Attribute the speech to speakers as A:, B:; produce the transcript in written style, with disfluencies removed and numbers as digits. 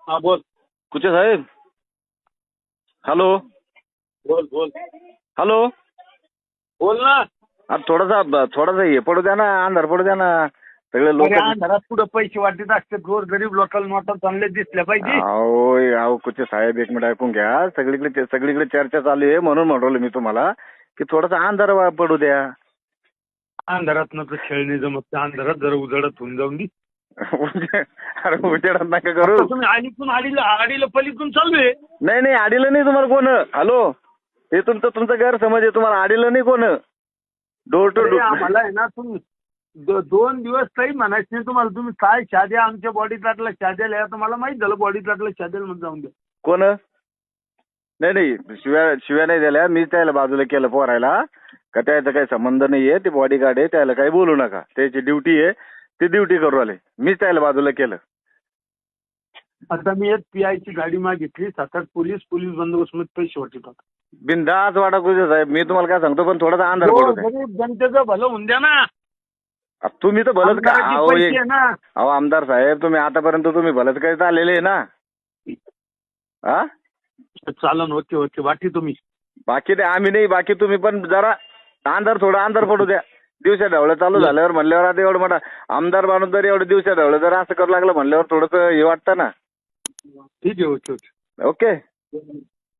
A: हा बोल
B: कुचे साहेब. हॅलो
A: बोल बोल
B: हॅलो.
A: बोल ना.
B: थोडासा हे पडू द्या ना, अंधार पडू द्या ना. सगळे लोक
A: अरे अंधारात पुढे पैसे वाटत असते, गोर गरीब लोकल नोटा चांगले दिसल्या पाहिजे.
B: अहो कुचे साहेब, एक मिनिट ऐकून घ्या. सगळीकडे चर्चा चालू आहे, म्हणून म्हणलो मी तुम्हाला की थोडासा अंधार पडू द्या.
A: अंधारात नका खेळणे जमत, त्या अंधारात जरा उजाडत होऊन जाऊन दे.
B: अरे उजेडात नका करू.
A: आता तुम्ही आडीला पलीकडून चालू आहे.
B: नाही आडीलं नाही तुम्हाला कोण. हॅलो, हे तुमचा गैरसमज आहे. तुम्हाला आडीलं नाही कोण. Door to door.
A: आम्हाला आहे ना, तुम्ही 2 दिवस काही म्हणायचं नाही तुम्हाला. तुम्ही काय शाद्या आमच्या बॉडी प्लाटला शाद्याला या, तुम्हाला माहित झालं बॉडी प्लाटला शाद्याला मध्ये जाऊन द्या.
B: कोण. नाही शिव्या नाही दिल्या. मीच त्याला बाजूला केलं पोरायला. का त्याचा काही संबंध नाहीये. ते बॉडी गार्ड आहे, त्याला काही बोलू नका. त्याची ड्युटी आहे, ती ड्युटी करू आले. मीच त्याला बाजूला केलं.
A: आता मी एक पीआयची गाडी मागितली, 7-8 पोलीस बंदोबस्त मध्ये पैसे वाटतात.
B: बिंदास वाटा कुठे साहेब. मी तुम्हाला काय सांगतो, पण थोडासा अंधार पडू द्या.
A: गरीब जनतेचं भलं होऊन द्या ना.
B: तुम्ही तर भलंच का.
A: आमदाराचे पैसे आहे ना.
B: अहो आमदार साहेब, तुम्ही आतापर्यंत तुम्ही भलंच काही चाललेले आहे ना. हा
A: चालन, होते वाटी तुम्ही.
B: बाकी नाही, आम्ही नाही. बाकी तुम्ही पण जरा थोडा अंधार पडू द्या. दिवसा ढवळं चालू झाल्यावर म्हणल्यावर आता एवढं मोठा आमदार माणूस जर एवढं दिवसा ढवळं जर असं करू लागलं म्हणल्यावर थोडंसं हे वाटतं ना.
A: ठीक आहे, ओके.
B: ओके.